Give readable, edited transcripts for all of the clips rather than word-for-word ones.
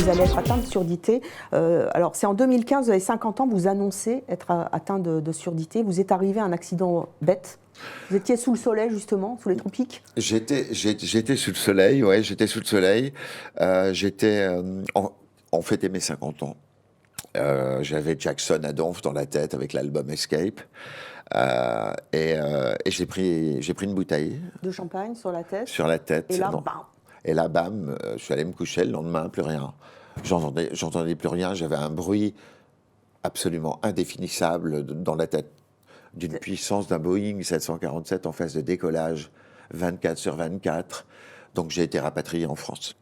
vous allez être atteint de surdité. Alors c'est en 2015, vous avez 50 ans, vous annoncez être atteint de surdité. Vous êtes arrivé à un accident bête. Vous étiez sous le soleil justement, sous les tropiques. J'étais sous le soleil, ouais, j'étais sous le soleil. On fêtait mes 50 ans. J'avais Jackson à Donf dans la tête avec l'album Escape. Et j'ai pris une bouteille. De champagne sur la tête. Sur la tête. Et là, non. bam. Et là, bam, je suis allé me coucher, le lendemain, plus rien. J'entendais plus rien, j'avais un bruit absolument indéfinissable dans la tête, d'une puissance d'un Boeing 747 en phase de décollage, 24/24. Donc j'ai été rapatrié en France.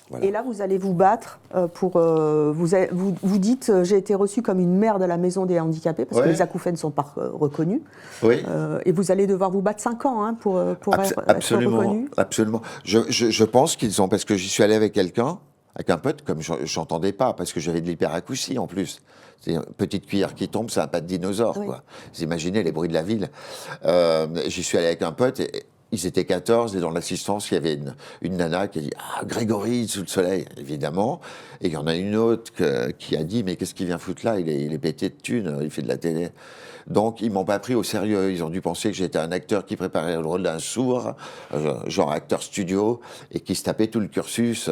Voilà. Et là, vous allez vous battre pour... vous dites, j'ai été reçu comme une mère de la maison des handicapés, parce que les acouphènes ne sont pas reconnus. Oui. Et vous allez devoir vous battre 5 ans hein, pour être reconnu. Absolument. Je pense qu'ils ont... Parce que j'y suis allé avec quelqu'un, avec un pote, comme j'entendais pas, parce que j'avais de l'hyperacousie en plus. C'est une petite cuillère qui tombe, c'est un pas de dinosaure. Oui. Quoi. Vous imaginez les bruits de la ville. J'y suis allé avec un pote et ils étaient 14 et dans l'assistance, il y avait une nana qui a dit « Ah, Grégory, sous le soleil !» Évidemment. Et il y en a une autre qui a dit « Mais qu'est-ce qu'il vient foutre là? Il est pété de thunes, il fait de la télé. » Donc, ils m'ont pas pris au sérieux. Ils ont dû penser que j'étais un acteur qui préparait le rôle d'un sourd, genre acteur studio, et qui se tapait tout le cursus.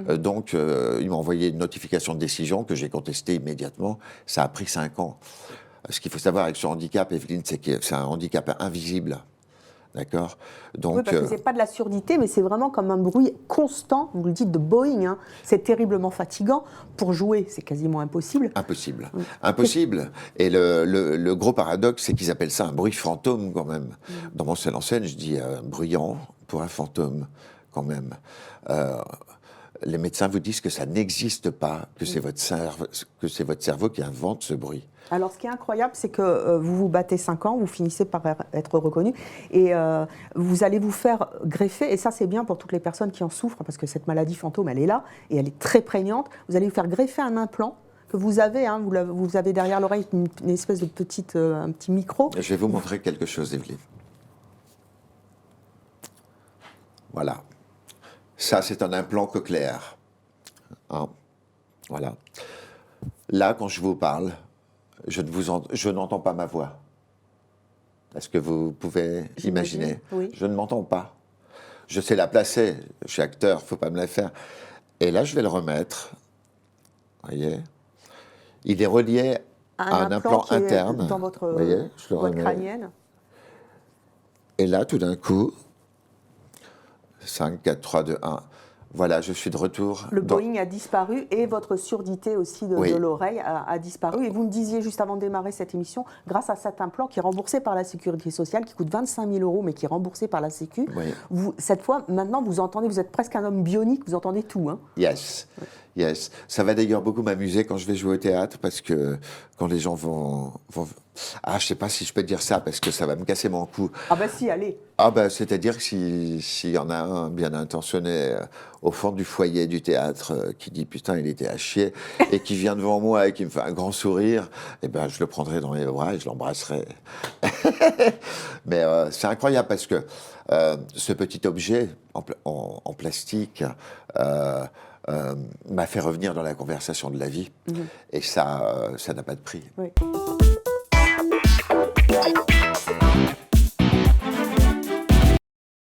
Donc, ils m'ont envoyé une notification de décision que j'ai contestée immédiatement. Ça a pris 5 ans. Ce qu'il faut savoir avec ce handicap, Evelyne, c'est que c'est un handicap invisible. D'accord. Donc, oui, parce que ce n'est pas de la surdité, mais c'est vraiment comme un bruit constant, vous le dites, de Boeing. Hein. C'est terriblement fatigant. Pour jouer, c'est quasiment impossible. Impossible. Impossible. Et le gros paradoxe, c'est qu'ils appellent ça un bruit fantôme, quand même. Dans mon seul en scène, je dis bruyant pour un fantôme, quand même. Les médecins vous disent que ça n'existe pas, que c'est votre cerveau qui invente ce bruit. Alors, ce qui est incroyable, c'est que vous vous battez 5 ans, vous finissez par être reconnu, et vous allez vous faire greffer, et ça c'est bien pour toutes les personnes qui en souffrent, parce que cette maladie fantôme, elle est là, et elle est très prégnante. Vous allez vous faire greffer un implant que vous avez, hein, vous avez derrière l'oreille une espèce de un petit micro. Je vais vous montrer quelque chose, Evelyne. Voilà. Ça, c'est un implant cochléaire. Hein? Voilà. Là, quand je vous parle, je n'entends pas ma voix. Est-ce que vous pouvez imaginer? Oui. Je ne m'entends pas. Je sais la placer. Je suis acteur, il ne faut pas me la faire. Et là, je vais le remettre. Vous voyez? Il est relié à un implant interne. Dans votre voyez, je le boîte remets. crânienne. Et là, tout d'un coup, 5, 4, 3, 2, 1... Voilà, je suis de retour. Le Boeing a disparu et votre surdité aussi de l'oreille a disparu. Et vous me disiez juste avant de démarrer cette émission, grâce à cet implant qui est remboursé par la Sécurité sociale, qui coûte 25 000 €, mais qui est remboursé par la Sécu, cette fois, maintenant, vous entendez, vous êtes presque un homme bionique, vous entendez tout. Hein. Yes. Yes. Ça va d'ailleurs beaucoup m'amuser quand je vais jouer au théâtre, parce que quand les gens vont... Ah, je sais pas si je peux dire ça, parce que ça va me casser mon cou. Ah bah si, allez. Ah bah, c'est-à-dire que s'il y en a un bien intentionné au fond du foyer du théâtre qui dit « Putain, il était à chier » et qui vient devant moi et qui me fait un grand sourire, eh ben, je le prendrai dans les bras et je l'embrasserai. Mais c'est incroyable parce que ce petit objet en plastique m'a fait revenir dans la conversation de la vie. Et ça n'a pas de prix. Oui.